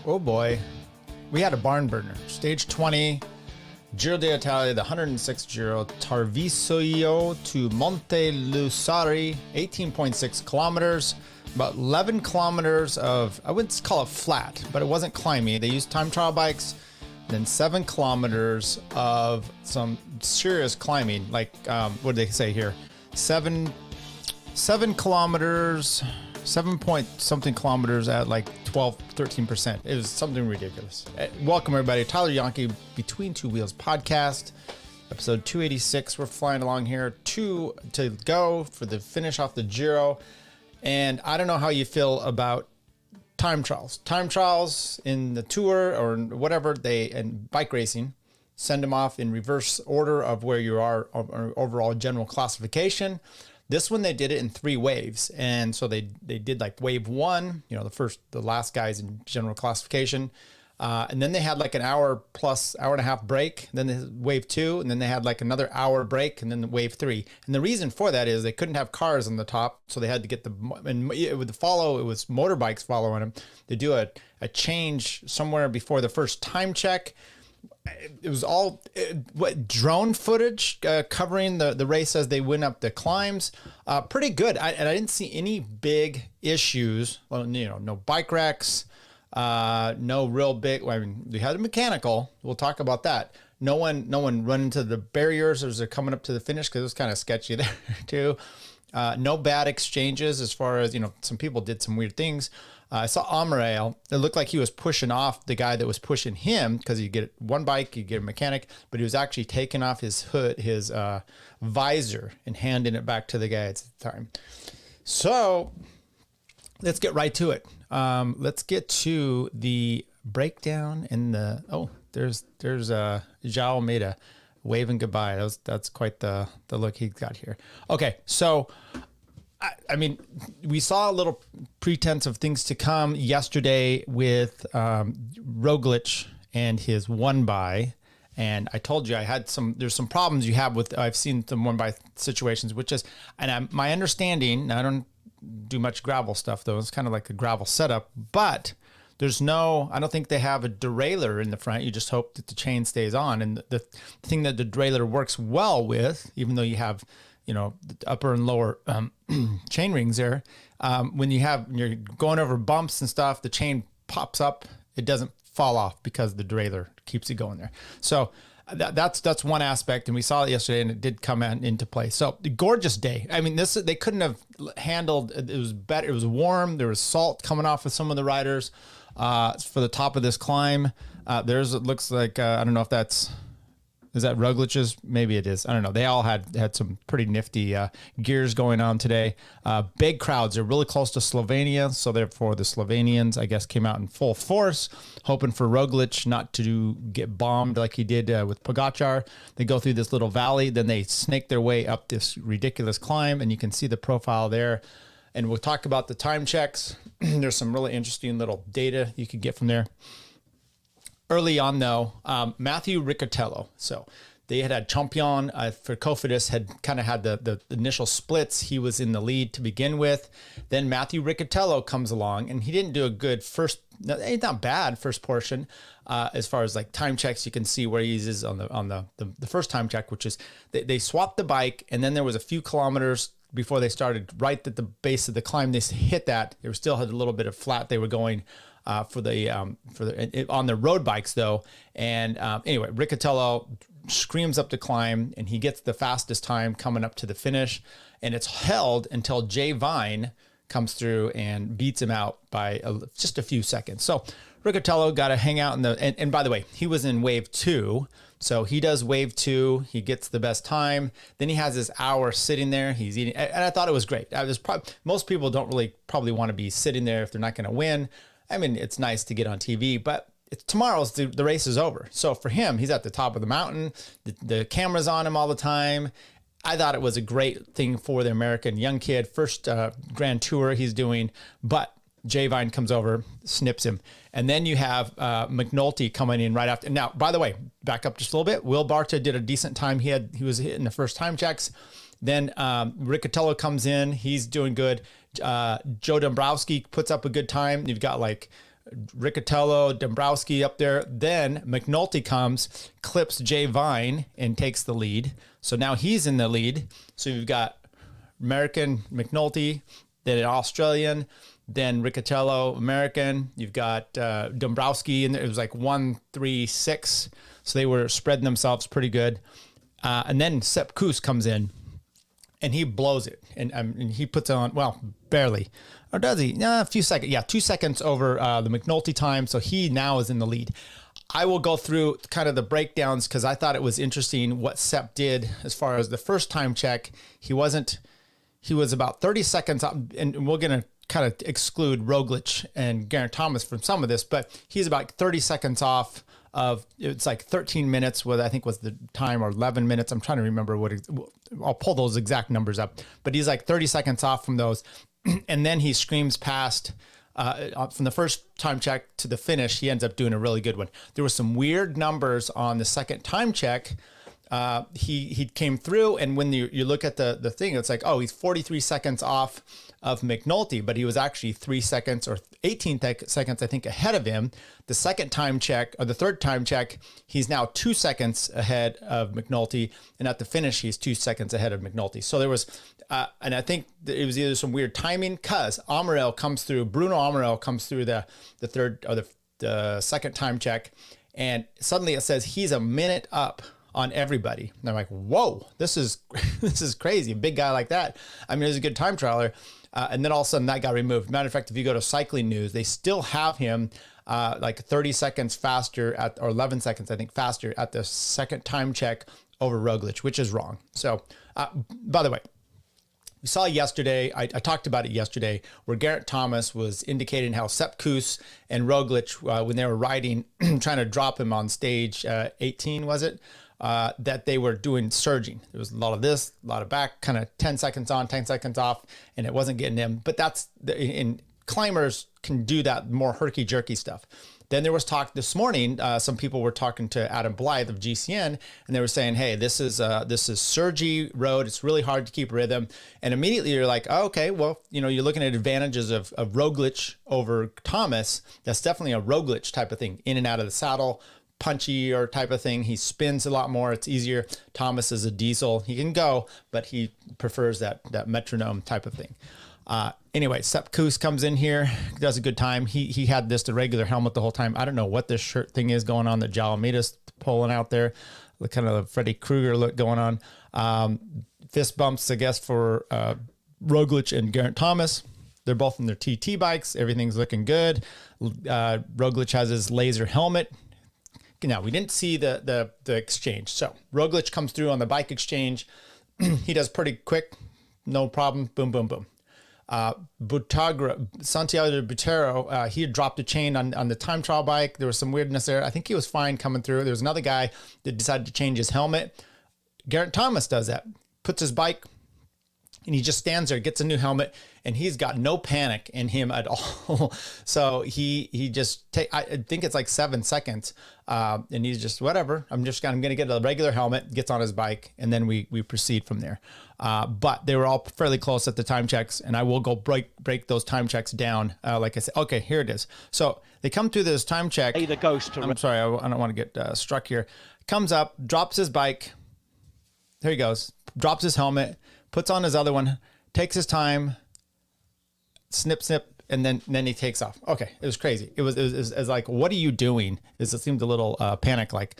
Oh boy, we had a barn burner. Stage 20, Giro d'Italia, the 106th Giro, Tarvisio to Monte Lussari, 18.6 kilometers, about 11 kilometers of, I wouldn't call it flat, but it wasn't climby. They used time trial bikes, then 7 kilometers of some serious climbing, like, what did they say here? 7 kilometers, 7 point something kilometers at like 12, 13%. It was something ridiculous. Welcome everybody. Tyler Yankee, Between Two Wheels podcast, episode 286. We're flying along here, 2 to go for the finish off the Giro. And I don't know how you feel about time trials. Time trials in the tour or whatever, and bike racing, send them off in reverse order of where you are overall general classification. This one, they did it in 3 waves. And so they did like wave 1, you know, the last guys in general classification. And then they had like an hour plus hour and a half break. Then they had wave 2, and then they had like another hour break, and then the wave 3. And the reason for that is they couldn't have cars on the top. So they had to get it was motorbikes following them. They do a change somewhere before the first time check. It was all drone footage covering the race as they went up the climbs. Pretty good. I didn't see any big issues. Well, you know, no bike wrecks, no real big. I mean, we had a mechanical. We'll talk about that. No one run into the barriers as they're coming up to the finish, because it was kind of sketchy there too. No bad exchanges as far as, you know, some people did some weird things. I saw Amaral. It looked like he was pushing off the guy that was pushing him, because you get one bike, you get a mechanic, but he was actually taking off his hood, his visor, and handing it back to the guy at the time. So let's get right to it. Let's get to the breakdown and there's João Almeida waving goodbye. That's quite the look he got here. Okay, so I mean, we saw a little pretense of things to come yesterday with Roglic and his one by, and I told you there's some problems you have with. I've seen some one by situations, which is, and my understanding. I don't do much gravel stuff though. It's kind of like a gravel setup, but I don't think they have a derailleur in the front. You just hope that the chain stays on, and the thing that the derailleur works well with, even though you have, you know, the upper and lower chain rings there. When you're going over bumps and stuff, the chain pops up. It doesn't fall off because the derailleur keeps it going there. So that's one aspect, and we saw it yesterday, and it did come into play. So the gorgeous day. I mean, they couldn't have handled. It was better. It was warm. There was salt coming off of some of the riders for the top of this climb. It looks like I don't know if is that Roglic's? Maybe it is. I don't know. They all had some pretty nifty gears going on today. Big crowds. They're really close to Slovenia, so therefore the Slovenians, I guess, came out in full force, hoping for Roglic not to get bombed like he did with Pogačar. They go through this little valley, then they snake their way up this ridiculous climb, and you can see the profile there. And we'll talk about the time checks. There's some really interesting little data you could get from there. Early on, though, Matthew Riccatello. So they had Champion for Cofidis, had kind of had the initial splits. He was in the lead to begin with. Then Matthew Riccatello comes along, and he didn't do a good not bad first portion as far as like time checks. You can see where he is on the first time check, which is they swapped the bike, and then there was a few kilometers before they started right at the base of the climb. They hit that. They still had a little bit of flat. They were going on the road bikes though. And anyway, Riccatello screams up the climb, and he gets the fastest time coming up to the finish, and it's held until Jay Vine comes through and beats him out by just a few seconds. So Riccatello got to hang out and by the way, he was in wave 2. So he does wave 2, he gets the best time. Then he has this hour sitting there, he's eating, and I thought it was great. Most people don't really probably want to be sitting there if they're not going to win. I mean, it's nice to get on TV, but tomorrow's the race is over. So for him, he's at the top of the mountain. The camera's on him all the time. I thought it was a great thing for the American young kid. First Grand Tour he's doing, but Jay Vine comes over, snips him. And then you have McNulty coming in right after. Now, by the way, back up just a little bit. Will Barta did a decent time. He was hitting the first time checks. Then Riccatello comes in. He's doing good. Joe Dombrowski puts up a good time. You've got like Riccatello, Dombrowski up there. Then McNulty comes, clips Jay Vine, and takes the lead. So now he's in the lead. So you've got American McNulty, then an Australian, then Riccatello, American. You've got Dombrowski, and it was like 1-3-6. So they were spreading themselves pretty good. And then Sepp Kuss comes in, and he blows it. And he puts on, well, barely. Or does he? A few seconds. Yeah, 2 seconds over the McNulty time. So he now is in the lead. I will go through kind of the breakdowns because I thought it was interesting what Sepp did as far as the first time check. He was about 30 seconds up, and we're going to kind of exclude Roglic and Geraint Thomas from some of this, but he's about 30 seconds off of, it's like 13 minutes, what I think was the time, or 11 minutes. I'm trying to remember I'll pull those exact numbers up, but he's like 30 seconds off from those. And then he screams past from the first time check to the finish. He ends up doing a really good one. There were some weird numbers on the second time check. He came through, and when you look at the thing, it's like, oh, he's 43 seconds off of McNulty, but he was actually 3 seconds or 18 seconds, I think, ahead of him. The second time check, or the third time check, he's now 2 seconds ahead of McNulty, and at the finish, he's 2 seconds ahead of McNulty. So there was, and I think it was either some weird timing, because Bruno Amaral comes through the third or the second time check, and suddenly it says he's a minute up on everybody. And I'm like, whoa, this is crazy. A big guy like that. I mean, he's a good time trialer. And then all of a sudden that got removed. Matter of fact, if you go to Cycling News, they still have him like 30 seconds faster or 11 seconds, I think, faster at the second time check over Roglic, which is wrong. So, by the way, we saw yesterday, I talked about it yesterday, where Geraint Thomas was indicating how Sepp Kuss and Roglic, when they were riding, trying to drop him on stage 18, was it? That they were doing surging. There was a lot of this, a lot of back, kind of 10 seconds on, 10 seconds off, and it wasn't getting him. But climbers can do that more herky-jerky stuff. Then there was talk this morning, some people were talking to Adam Blythe of GCN, and they were saying, hey, this is surgy road. It's really hard to keep rhythm. And immediately you're like, oh, okay, well, you're looking at advantages of Roglic over Thomas. That's definitely a Roglic type of thing, in and out of the saddle, punchy or type of thing. He spins a lot more. It's easier. Thomas is a diesel. He can go, but he prefers that metronome type of thing. Anyway, Sepp Kuss comes in here, does a good time. He had the regular helmet the whole time. I don't know what this shirt thing is going on that Jalameda's pulling out there. The kind of Freddy Krueger look going on. Fist bumps, I guess, for Roglic and Geraint Thomas. They're both in their TT bikes. Everything's looking good. Roglic has his laser helmet. Now, we didn't see the exchange. So Roglic comes through on the bike exchange. He does pretty quick, no problem. Boom, boom, boom. Santiago de Butero, he had dropped a chain on the time trial bike. There was some weirdness there. I think he was fine coming through. There was another guy that decided to change his helmet. Geraint Thomas does that. Puts his bike, and he just stands there, gets a new helmet, and he's got no panic in him at all. So he just I think it's like 7 seconds, and he's just, whatever. I'm going to get a regular helmet, gets on his bike, and then we proceed from there. But they were all fairly close at the time checks, and I will go break those time checks down. Like I said, okay, here it is. So they come through this time check. The ghost. I'm sorry, I don't want to get struck here. Comes up, drops his bike. There he goes. Drops his helmet, puts on his other one, takes his time, snip, and then he takes off. Okay, it was crazy. It was like, what are you doing? It seemed a little panic-like.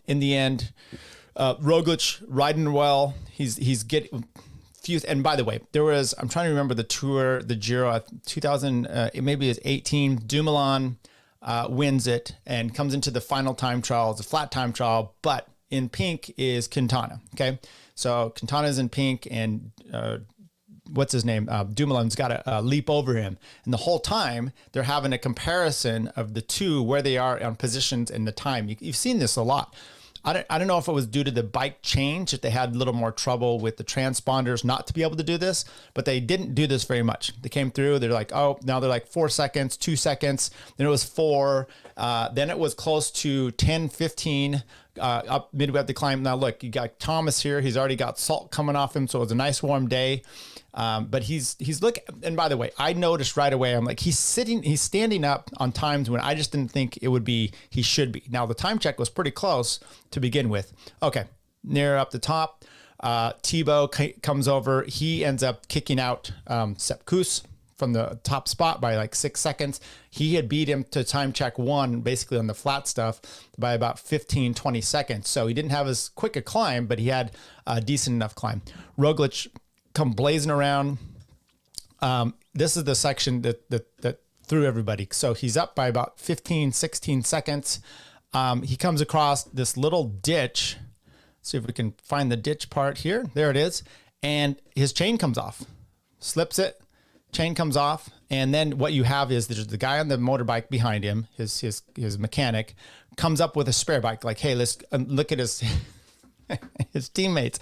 In the end, Roglic riding well. He's getting few. And by the way, there was, I'm trying to remember the tour, the Giro, 2000, maybe it's 18. Dumoulin wins it and comes into the final time trial. It's a flat time trial, but in pink is Quintana. Okay. So Quintana's in pink, and what's his name? Dumoulin's got to leap over him. And the whole time they're having a comparison of the two, where they are on positions and the time. You've seen this a lot. I don't know if it was due to the bike change, if they had a little more trouble with the transponders not to be able to do this, but they didn't do this very much. They came through, they're like, oh, now they're like 4 seconds, 2 seconds. Then it was 4. Then it was close to 10, 15 up midway up the climb. Now look, you got Thomas here. He's already got salt coming off him, so it was a nice warm day. But he's looking, and by the way, I noticed right away, I'm like, he's standing up on times when I just didn't think it would be, he should be. Now the time check was pretty close to begin with. Okay, near up the top, Thibaut comes over. He ends up kicking out Sepp Kuss from the top spot by like 6 seconds. He had beat him to time check 1, basically on the flat stuff, by about 15, 20 seconds. So he didn't have as quick a climb, but he had a decent enough climb. Roglic come blazing around. This is the section that threw everybody. So he's up by about 15, 16 seconds. He comes across this little ditch. See if we can find the ditch part here. There it is. And his chain comes off, slips it, chain comes off. And then what you have is there's the guy on the motorbike behind him, his mechanic, comes up with a spare bike. Like, hey, let's look at his, his teammates.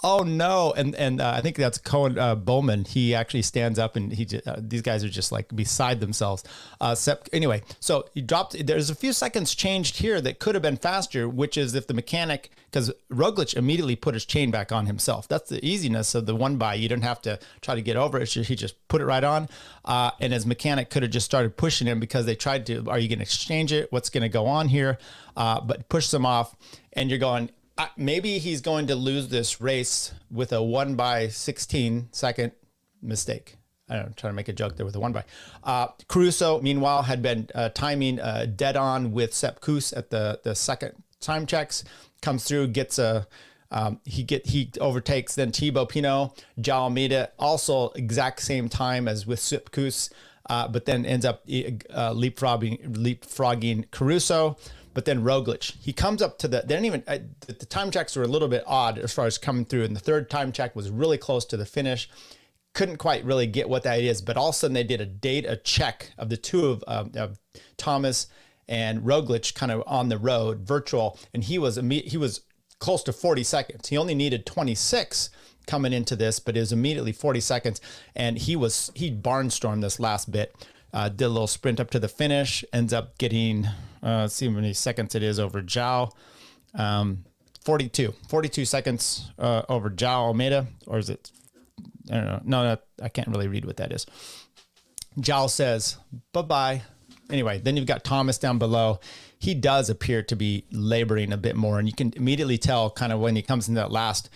Oh no. And I think that's Cohen Bowman. He actually stands up and these guys are just like beside themselves. Anyway, so he dropped, there's a few seconds changed here that could have been faster, which is if the mechanic, because Roglic immediately put his chain back on himself. That's the easiness of the one by. You don't have to try to get over it. He just put it right on. And his mechanic could have just started pushing him because they tried to, are you going to exchange it? What's going to go on here? But push them off and you're going, maybe he's going to lose this race with a 1 by 16 second mistake. I don't know, I'm trying to make a joke there with a 1 by. Caruso, meanwhile, had been timing dead on with Sepp Kuss at the second time checks. Comes through, gets he overtakes then Thibaut Pinot, João Almeida, also exact same time as with Sepp Kuss, but then ends up leapfrogging Caruso. But then Roglic, he comes up to they didn't even, the time checks were a little bit odd as far as coming through. And the third time check was really close to the finish. Couldn't quite really get what that is. But all of a sudden they did a check of the two of Thomas and Roglic kind of on the road, virtual. And he was close to 40 seconds. He only needed 26 coming into this, but it was immediately 40 seconds. And he barnstormed this last bit. Did a little sprint up to the finish, ends up getting, let's see how many seconds it is over João. 42 seconds over João Almeida, or is it, I don't know. No, I can't really read what that is. João says, bye-bye. Anyway, then you've got Thomas down below. He does appear to be laboring a bit more, and you can immediately tell kind of when he comes into that last,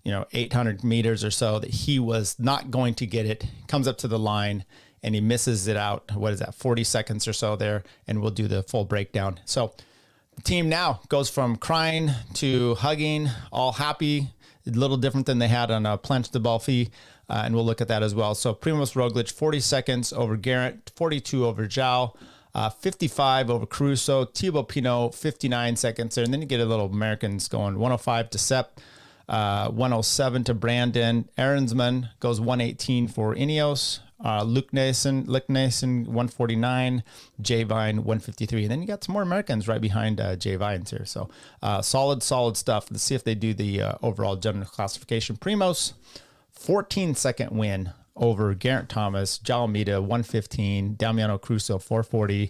800 meters or so that he was not going to get it. Comes up to the line, and he misses it out. What is that? 40 seconds or so there. And we'll do the full breakdown. So the team now goes from crying to hugging, all happy, a little different than they had on Planche de Belfi. And we'll look at that as well. So Primož Roglic, 40 seconds over Geraint, 42 over João, 55 over Caruso, Thibaut Pinot, 59 seconds there. And then you get a little Americans going 105 to Sepp, 107 to Brandon. Ahrensman goes 118 for Ineos. Luke Nason, 149, Jay Vine, 153. And then you got some more Americans right behind Jay Vines here. So solid stuff. Let's see if they do the overall general classification. Primož, 14-second win over Geraint Thomas, João Almeida, 115, Damiano Caruso, 440.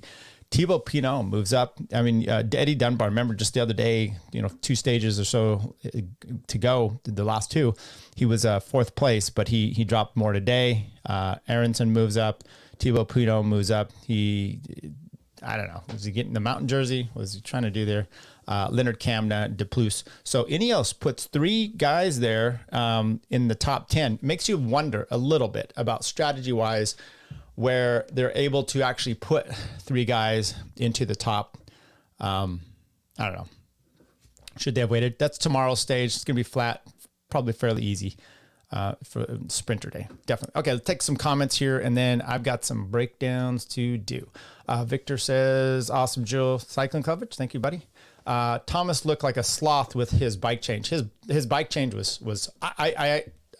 Thibaut Pinot moves up. I mean, Eddie Dunbar, remember just the other day, 2 stages or so to go, the last 2, he was fourth place, but he dropped more today. Aronson moves up. Thibaut Pinot moves up. I don't know, was he getting the mountain jersey? What was he trying to do there? Leonard Kamna, De Plus. So Ineos puts 3 guys there in the top 10. Makes you wonder a little bit about strategy-wise, where they're able to actually put 3 guys into the top. I don't know. Should they have waited? That's tomorrow's stage. It's going to be flat, probably fairly easy for sprinter day. Definitely. Okay, let's take some comments here, and then I've got some breakdowns to do. Victor says, awesome Jill cycling coverage. Thank you, buddy. Thomas looked like a sloth with his bike change. His bike change was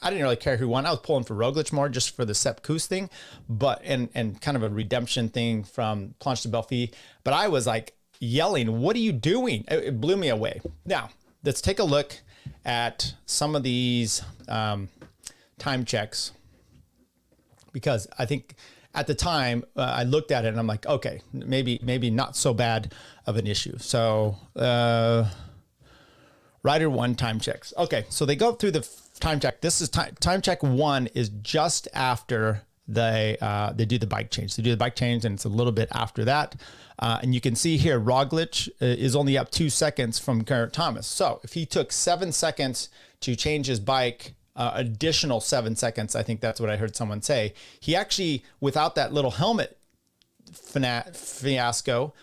I didn't really care who won. I was pulling for Roglic more just for the Sepp Kuss thing, but and kind of a redemption thing from Planche de Belfi. But I was like yelling, "What are you doing?" It blew me away. Now let's take a look at some of these time checks, because I think at the time I looked at it and I'm like, okay, maybe not so bad of an issue. So Rider 1 time checks. Okay, so they go through the time check. This is time check 1 is just after they do the bike change. They do the bike change, and it's a little bit after that. And you can see here, Roglic is only up 2 seconds from Geraint Thomas. So if he took 7 seconds to change his bike, additional 7 seconds, I think that's what I heard someone say. He actually, without that little helmet fiasco,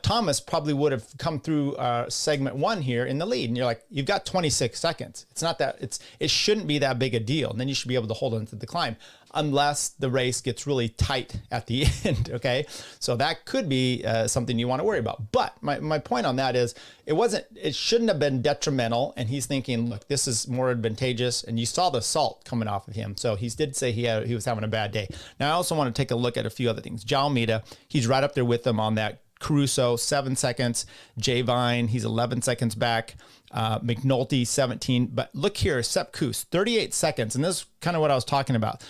Thomas probably would have come through segment 1 here in the lead. And you're like, you've got 26 seconds. It's not that, it shouldn't be that big a deal. And then you should be able to hold on to the climb unless the race gets really tight at the end. Okay. So that could be something you want to worry about. But my point on that is it shouldn't have been detrimental. And he's thinking, look, this is more advantageous. And you saw the salt coming off of him. So he did say he was having a bad day. Now I also want to take a look at a few other things. João Almeida, he's right up there with them on that. Caruso, 7 seconds. Jay Vine, he's 11 seconds back. McNulty, 17. But look here, Sepp Kuss, 38 seconds. And this is kind of what I was talking about.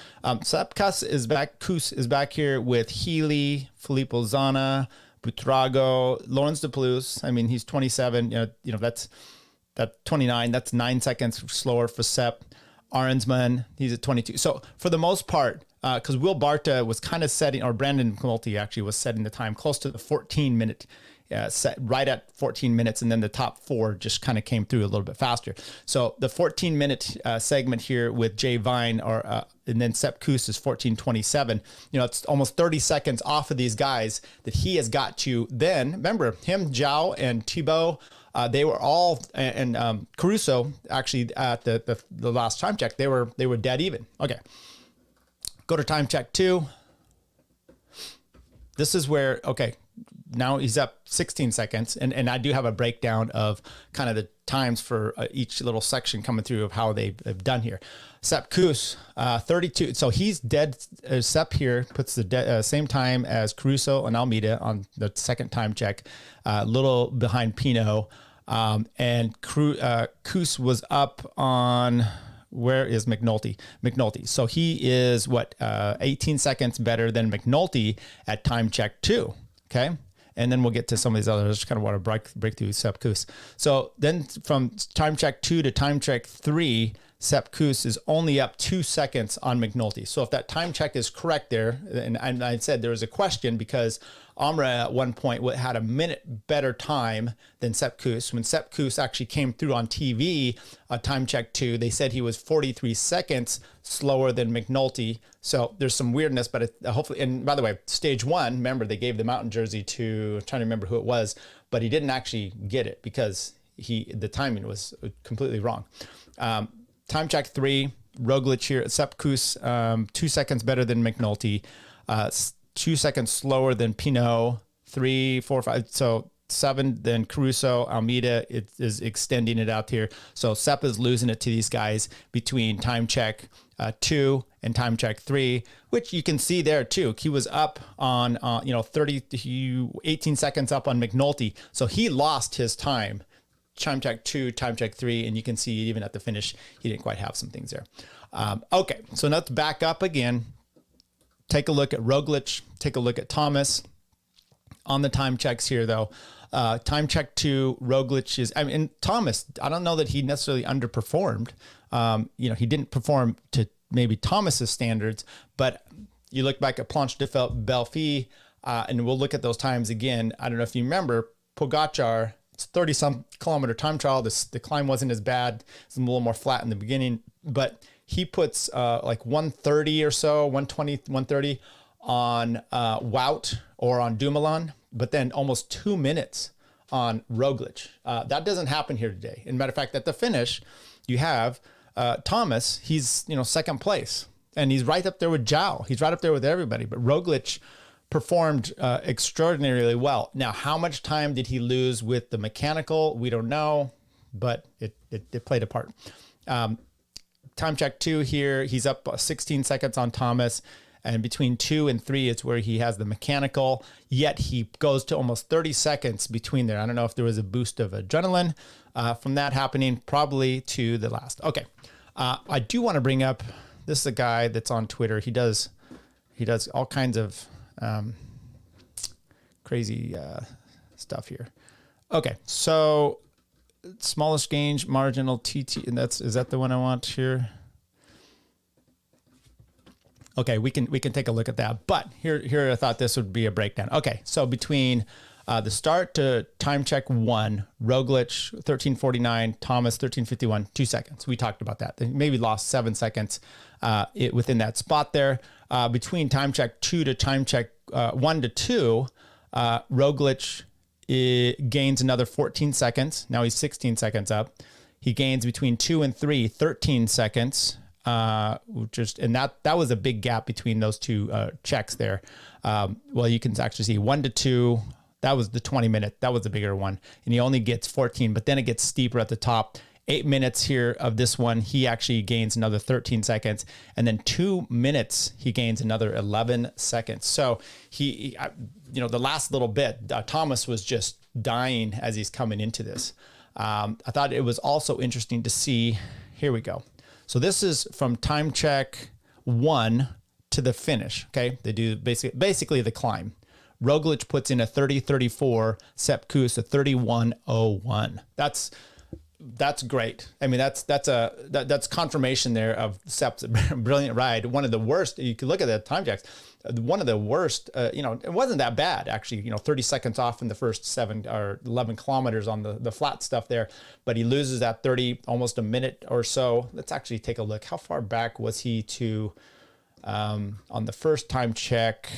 Sepp Kuss is back here with Healy, Filippo Zana, Buitrago, Lawrence de Plouse. I mean, he's 27. You know that's 29. That's 9 seconds slower for Sepp. Arnsman, he's at 22. So for the most part, because Will Barta was kind of setting, or Brandon McNulty actually was setting the time close to the 14-minute set, right at 14 minutes, and then the top 4 just kind of came through a little bit faster. So the 14-minute segment here with Jay Vine, and then Sepp Kuss is 14:27. You know, it's almost 30 seconds off of these guys that he has got to. Then remember him, João and Thibaut. They were all, and Caruso actually at the last time check, they were dead even. Okay. Go to time check 2. This is where, okay, now he's up 16 seconds. And I do have a breakdown of kind of the times for each little section coming through of how they've done here. Sepp Kuss, 32. So he's dead. Sepp here puts the same time as Caruso and Almeida on the second time check, a little behind Pinot. And Kuss was up on... Where is McNulty? So he is 18 seconds better than McNulty at time check 2. Okay. And then we'll get to some of these others. I just kind of want to break through Sepp Kuss. So then from time check 2 to time check 3, Sepp Kuss is only up 2 seconds on McNulty. So if that time check is correct there, and I said there was a question because Amra at one point had a minute better time than Sepp Kuss. When Sepp Kuss actually came through on TV, time check 2, they said he was 43 seconds slower than McNulty. So there's some weirdness, but hopefully, and by the way, stage 1, remember they gave the mountain jersey to, I'm trying to remember who it was, but he didn't actually get it because the timing was completely wrong. Time check 3, Roglic here, Sepp Kuss, 2 seconds better than McNulty, 2 seconds slower than Pinot, 3, 4, 5, so 7 then Caruso. Almeida is extending it out here. So Sepp is losing it to these guys between time check 2 and time check 3, which you can see there too. He was up on 18 seconds up on McNulty, so he lost his time. Time check 2, time check 3, and you can see even at the finish, he didn't quite have some things there. Okay, so let's back up again. Take a look at Roglic, take a look at Thomas. On the time checks here, though, time check 2, Roglic is, and Thomas, I don't know that he necessarily underperformed. He didn't perform to maybe Thomas's standards, but you look back at Planche de Belfi, and we'll look at those times again. I don't know if you remember, Pogacar, it's 30-some kilometer time trial. The climb wasn't as bad. It's a little more flat in the beginning, but he puts like 130 or so, 120, 130 on Wout or on Dumoulin, but then almost 2 minutes on Roglic. That doesn't happen here today. And matter of fact, at the finish, you have Thomas. He's second place, and he's right up there with João. He's right up there with everybody. But Roglic performed extraordinarily well. Now, how much time did he lose with the mechanical? We don't know, but it played a part. Time check 2 here. He's up 16 seconds on Thomas, and between 2 and 3 is where he has the mechanical, yet he goes to almost 30 seconds between there. I don't know if there was a boost of adrenaline from that happening, probably to the last. Okay. I do want to bring up, this is a guy that's on Twitter. He does all kinds of crazy stuff here. Okay. So smallest gain marginal TT, and is that the one I want here? Okay, we can take a look at that. But here I thought this would be a breakdown. Okay, so between the start to time check 1, Roglic 13:49, Thomas 13:51, 2 seconds. We talked about that. They maybe lost 7 seconds within that spot there. Between time check 2 to time check 1 to 2, Roglic gains another 14 seconds. Now he's 16 seconds up. He gains between 2 and 3, 13 seconds. And that was a big gap between those two checks there. Well, you can actually see 1 to 2. That was the 20-minute. That was the bigger one. And he only gets 14, but then it gets steeper at the top. 8 minutes here of this one, he actually gains another 13 seconds. And then 2 minutes, he gains another 11 seconds. So the last little bit, Thomas was just dying as he's coming into this. I thought it was also interesting to see, here we go. So this is from time check 1 to the finish. Okay. They do basically the climb. Roglic puts in a 30:34, Sepp Kuss a 31:01. That's great. I mean, that's confirmation there of Sepp's brilliant ride. One of the worst. You can look at the time checks. One of the worst. It wasn't that bad actually. 30 seconds off in the first 7 or 11 kilometers on the flat stuff there, but he loses that 30, almost a minute or so. Let's actually take a look. How far back was he to? On the first time check,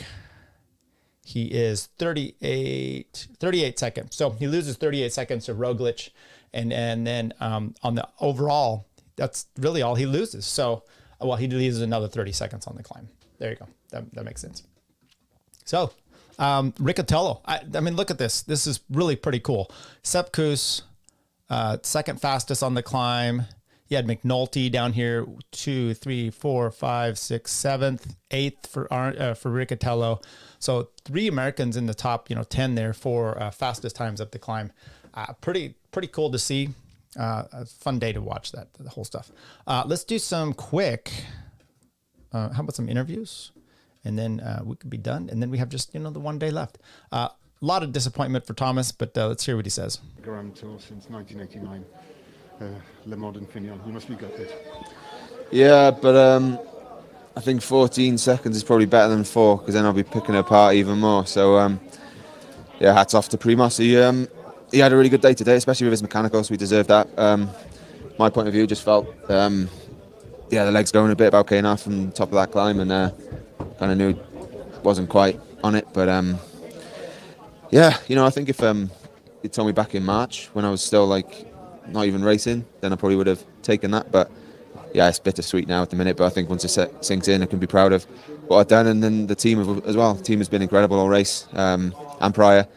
he is 38 seconds. So he loses 38 seconds to Roglic. And then on the overall, that's really all he loses. So, he loses another 30 seconds on the climb. There you go. That makes sense. So, Riccatello. I mean, look at this. This is really pretty cool. Sepp Kuss, second fastest on the climb. He had McNulty down here, 2, 3, 4, 5, 6, 7th, 8th for Riccatello. So 3 Americans in the top, 10 there for fastest times up the climb. Pretty cool to see. A fun day to watch the whole stuff. Let's do some quick. How about some interviews, and then we could be done. And then we have just the one day left. A lot of disappointment for Thomas, but let's hear what he says. Grand Tour since 1989. Le Monde and Fignon. You must be gutted. Yeah, but I think 14 seconds is probably better than 4, because then I'll be picking it apart even more. So hats off to Primoz. He had a really good day today, especially with his mechanicals. We deserved that. My point of view just felt, the legs going a bit about Kane from the top of that climb, and kind of knew wasn't quite on it. But I think if you'd told me back in March when I was still not even racing, then I probably would have taken that. But it's bittersweet now at the minute. But I think once it sinks in, I can be proud of what I've done, and then the team as well. The team has been incredible all race and prior.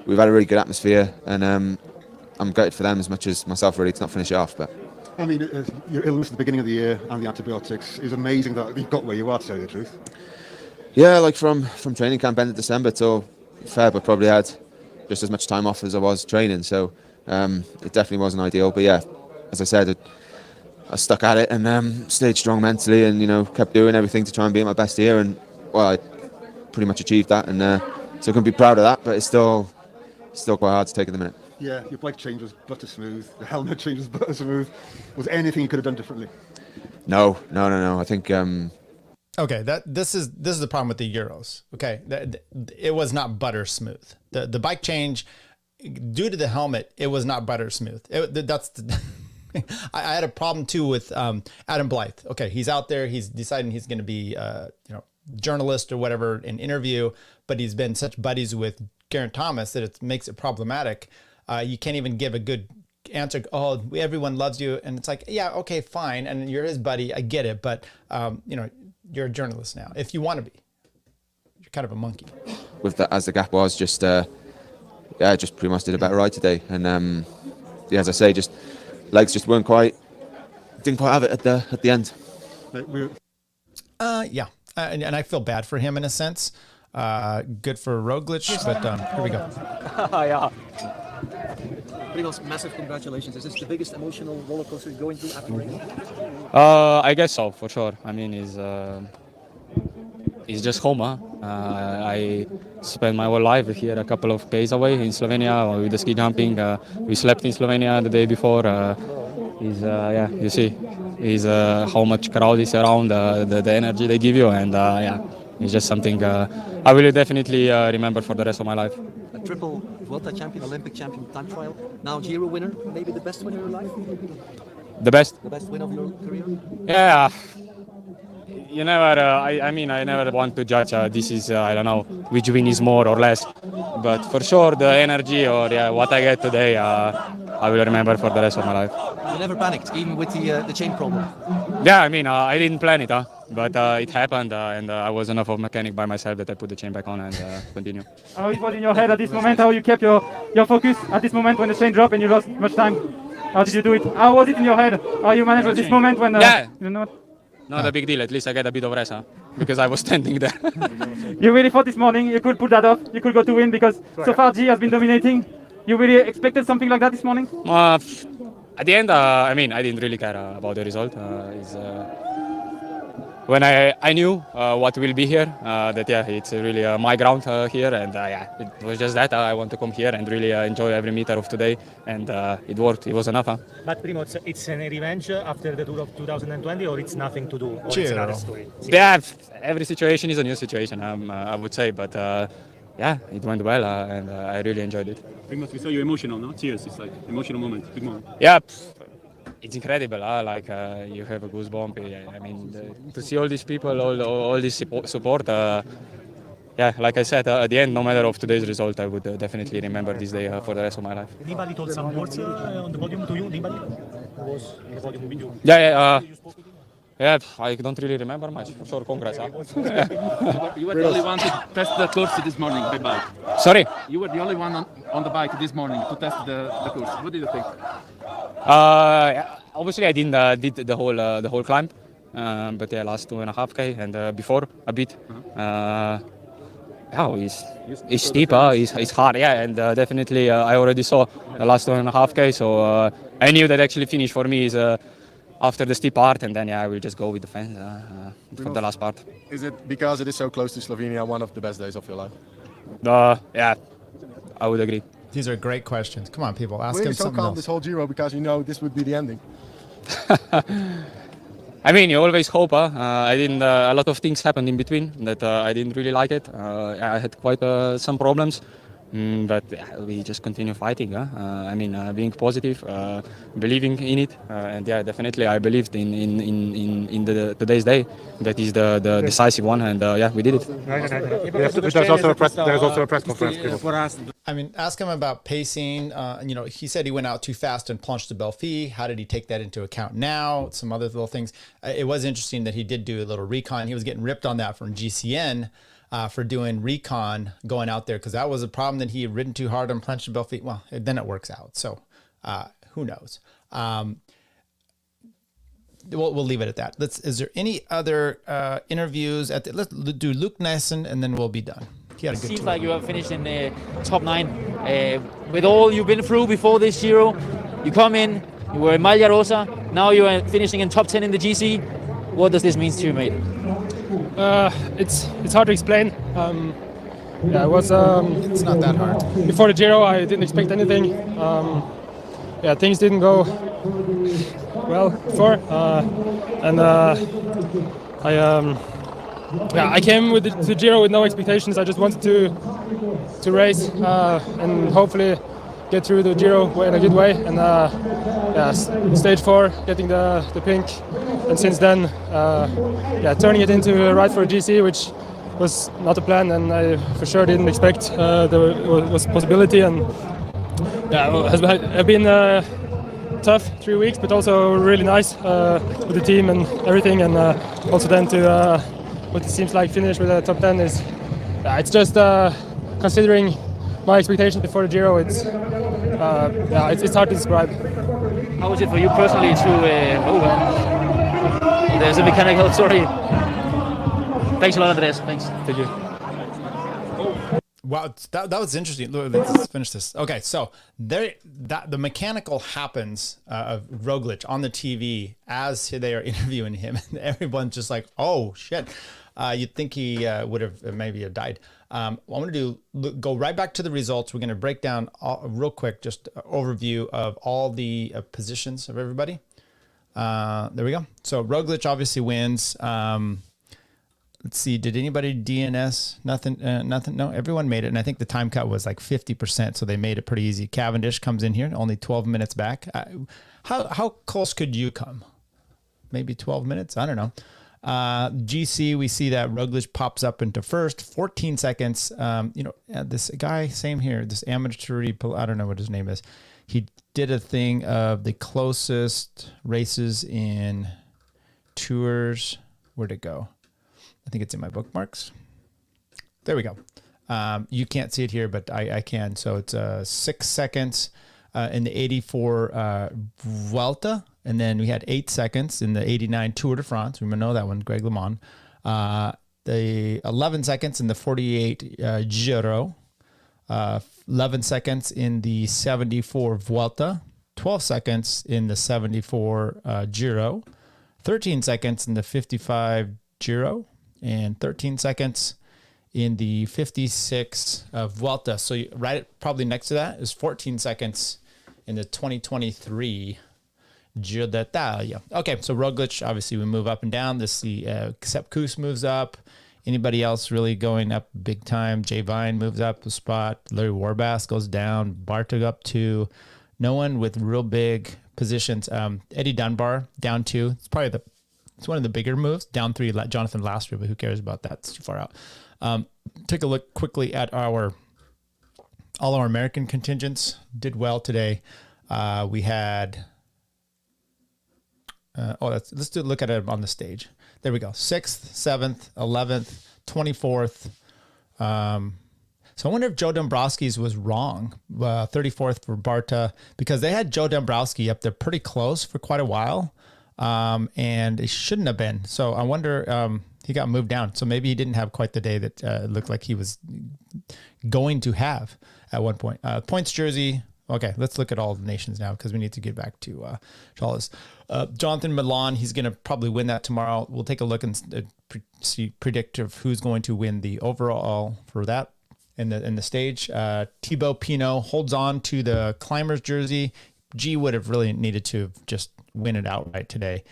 We've had a really good atmosphere, and I'm gutted for them as much as myself really to not finish it off. But I mean, your illness at the beginning of the year and the antibiotics is amazing that you've got where you are, to tell you the truth. Yeah, from training camp end of December till Feb, I probably had just as much time off as I was training. So it definitely wasn't ideal. But as I said, I stuck at it and stayed strong mentally, and kept doing everything to try and be at my best here. And I pretty much achieved that, and so I can be proud of that. But it's still quite hard to take at the minute. Yeah, your bike change was butter smooth. The helmet change was butter smooth. Was there anything you could have done differently? No. I think. Okay, this is the problem with the Euros. Okay, it was not butter smooth. The bike change, due to the helmet, it was not butter smooth. I had a problem too with Adam Blythe. Okay, he's out there. He's deciding he's going to be journalist or whatever, an interview, but he's been such buddies with Geraint Thomas that it makes it problematic. You can't even give a good answer. Oh, everyone loves you, and it's like, yeah, okay, fine, and you're his buddy. I get it, but you're a journalist now. If you want to be, you're kind of a monkey. With that, as the gap was, just pretty much did a better ride today, and as I say, just legs just didn't quite have it at the end. And I feel bad for him in a sense. Good for Roglic, but here we go. Yeah. Primoz, massive congratulations. Is this the biggest emotional roller coaster you're going through after racing? I guess so, for sure. I mean, it's just home. Huh? I spent my whole life here, a couple of days away in Slovenia with the ski jumping. We slept in Slovenia the day before. You see, how much crowd is around, the energy they give you, and it's just something I will definitely remember for the rest of my life. A triple Vuelta champion, Olympic champion, time trial. Now Giro winner, maybe the best winner of your life? The best? The best win of your career? Yeah. You never, I never want to judge. This is, I don't know, which win is more or less. But for sure, the energy or what I get today, I will remember for the rest of my life. You never panicked, even with the chain problem? Yeah, I didn't plan it, but it happened, and I was enough of a mechanic by myself that I put the chain back on and continue. How it was in your head at this moment? How you kept your focus at this moment when the chain dropped and you lost much time? How did you do it? How was it in your head? How you managed at this moment when you know? Not a big deal. At least I get a bit of rest, because I was standing there. You really thought this morning you could pull that off? You could go to win because so far G has been dominating. You really expected something like that this morning? At the end, I didn't really care about the result. When I knew what will be here, that it's really my ground here, and it was just that I want to come here and really enjoy every meter of today, and it worked. It was enough. But Primo, it's a revenge after the Tour of 2020, or it's nothing to do, or it's Giro. another story? Yeah, every situation is a new situation, I would say, but it went well, and I really enjoyed it. Primo, we saw you emotional, no? Cheers, it's like emotional moment, big moment. Yeah. It's incredible, you have a goosebump. To see all these people, all this support. Like I said, at the end, no matter of today's result, I would definitely remember this day for the rest of my life. Nibali told some words on the podium to you, Nibali? Who was in the podium with you? Yeah, I don't really remember much. For sure, congrats. You were the only one to test the course this morning by bike. Sorry? You were the only one on the bike this morning to test the course. What did you think? Obviously, I didn't did the whole climb, but last 2.5K and before a bit. It's steep, it's hard, and definitely I already saw the last 2.5K, so I knew that actually finish for me is after the steep part, and then I will just go with the fence for the last part. Is it because it is so close to Slovenia one of the best days of your life? I would agree. These are great questions. Come on, people, ask Were him you so something calm else. this whole Giro because you know this would be the ending? You always hope. I didn't. A lot of things happened in between that I didn't really like it. I had quite some problems, but we just continue fighting. Being positive, believing in it, and definitely I believed in today's day. That is the decisive one, and we did it. There's also a press conference For us. Ask him about pacing. He said he went out too fast and plunged to Belfi. How did he take that into account now? Some other little things. It was interesting that he did do a little recon. He was getting ripped on that from GCN for doing recon going out there, because that was a problem that he had ridden too hard and plunged to Belfi. Well, then it works out. So who knows? We'll leave it at that. Is there any other interviews? Let's do Luke Nielsen and then we'll be done. It seems like you have finished in the top 9. With all you've been through before this Giro, you come in, you were in Maglia Rosa, now you are finishing in top 10 in the GC. What does this mean to you, mate? It's hard to explain. It was. It's not that hard. Before the Giro, I didn't expect anything. Things didn't go well before, I came with the Giro with no expectations. I just wanted to race and hopefully get through the Giro in a good way. And stage 4, getting the pink, and since then, turning it into a ride for a GC, which was not a plan, and I for sure didn't expect there was a possibility. And it has been tough 3 weeks, but also really nice with the team and everything, and also then to what it seems like finish with a top 10 is it's just considering my expectations before the Giro. It's hard to describe. How was it for you personally to there's a mechanical story. Thanks a lot, Andreas. Thanks. Thank you. Wow, that was interesting. Let's finish this. Okay, so the mechanical happens of Roglic on the TV as they are interviewing him, and everyone's just like, "Oh shit!" You'd think he would have maybe have died. I want to go right back to the results. We're going to break down real quick, just an overview of all the positions of everybody. There we go. So Roglic obviously wins. Let's see. Did anybody DNS? Nothing. Nothing. No, everyone made it. And I think the time cut was like 50%. So they made it pretty easy. Cavendish comes in here, only 12 minutes back. How close could you come? Maybe 12 minutes. I don't know. GC, we see that Roglic pops up into first, 14 seconds. This guy, same here, this amateur, I don't know what his name is. He did a thing of the closest races in tours. Where'd it go? I think it's in my bookmarks. There we go. You can't see it here, but I can. So it's 6 seconds in the 84 Vuelta. And then we had 8 seconds in the 89 Tour de France. We know that one, Greg LeMond. The 11 seconds in the 48 Giro. 11 seconds in the 74 Vuelta. 12 seconds in the 74 Giro. 13 seconds in the 55 Giro. And 13 seconds in the 56 Vuelta. So right probably next to that is 14 seconds in the 2023 Giro d'Italia. Okay, so Roglic, obviously we move up and down. Sepp Kuss moves up. Anybody else really going up big time? Jay Vine moves up a spot. Larry Warbass goes down. Bartog up 2. No one with real big positions. Eddie Dunbar down 2. It's one of the bigger moves. Down 3, Jonathan Lastra, but who cares about that? It's too far out. Take a look quickly at all our American contingents. Did well today. We had... let's look at it on the stage. There we go. 6th, 7th, 11th, 24th. So I wonder if Joe Dombrowski's was wrong. 34th for Barta, because they had Joe Dombrowski up there pretty close for quite a while. And it shouldn't have been. So I wonder, he got moved down. So maybe he didn't have quite the day that it looked like he was going to have at one point. Points jersey. Okay, let's look at all the nations now, because we need to get back to all this. Jonathan Milan, he's going to probably win that tomorrow. We'll take a look and predict of who's going to win the overall for that in the stage. Thibaut Pinot holds on to the climber's jersey. G would have really needed to just win it outright today.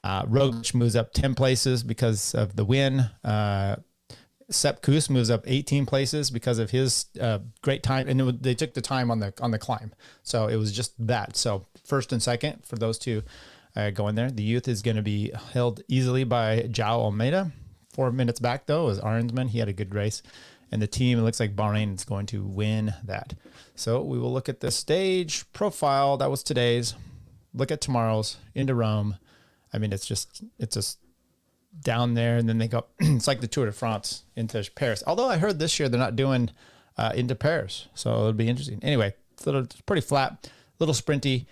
Roglic moves up 10 places because of the win. Sepp Kuss moves up 18 places because of his great time, and they took the time on the climb, so it was just that. So first and second for those two going there. The youth is going to be held easily by João Almeida. 4 minutes back though was Arnsman. He had a good race, and the team, it looks like Bahrain is going to win that. So we will look at the stage profile. That was today's. Look at tomorrow's into Rome. I mean, it's just down there, and then they go, it's like the Tour de France into Paris. Although I heard this year they're not doing into Paris, so it'll be interesting. Anyway, it's pretty flat, little sprinty.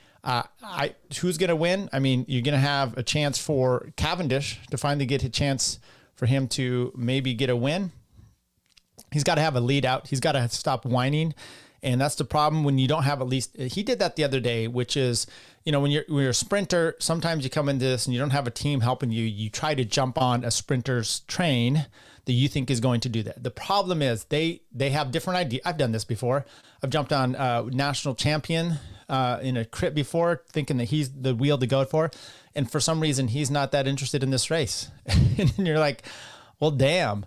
Who's going to win? I mean, you're going to have a chance for Cavendish to finally get a chance for him to maybe get a win. He's got to have a lead out. He's got to stop whining. And that's the problem when you don't have at least, he did that the other day, which is, when you're a sprinter, sometimes you come into this and you don't have a team helping you. You try to jump on a sprinter's train that you think is going to do that. The problem is they have different ideas. I've done this before. I've jumped on national champion in a crit before, thinking that he's the wheel to go for. And for some reason, he's not that interested in this race. And you're like, well, damn.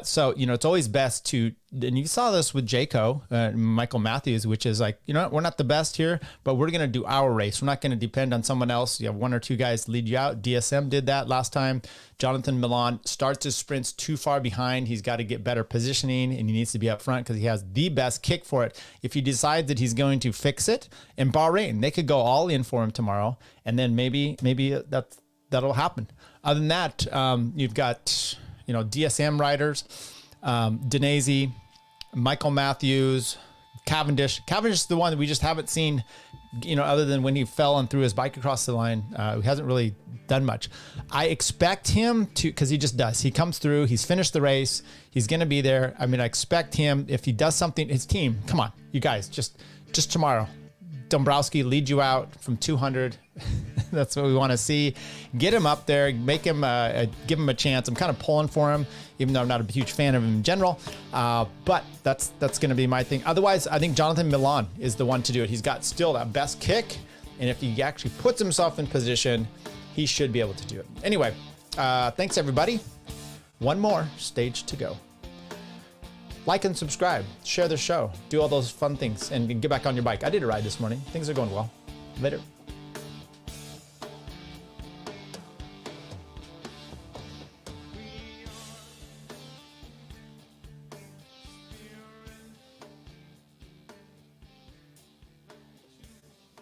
So, it's always best to, and you saw this with Jayco, Michael Matthews, which is like, we're not the best here, but we're going to do our race. We're not going to depend on someone else. You have one or two guys lead you out. DSM did that last time. Jonathan Milan starts his sprints too far behind. He's got to get better positioning, and he needs to be up front because he has the best kick for it. If he decides that he's going to fix it in Bahrain, they could go all in for him tomorrow. And then maybe that'll happen. Other than that, you've got, DSM riders, Denese, Michael Matthews, Cavendish. Cavendish is the one that we just haven't seen, other than when he fell and threw his bike across the line. He hasn't really done much. I expect him to, because he just does. He comes through. He's finished the race. He's going to be there. I mean, I expect him, if he does something, his team, come on, you guys, just tomorrow, Dombrowski lead you out from 200. That's what we want to see. Get him up there, make him, give him a chance. I'm kind of pulling for him, even though I'm not a huge fan of him in general. But that's going to be my thing. Otherwise, I think Jonathan Milan is the one to do it. He's got still that best kick, and if he actually puts himself in position, he should be able to do it. Anyway, thanks everybody. One more stage to go. Like and subscribe, share the show, do all those fun things, and get back on your bike. I did a ride this morning. Things are going well. Later.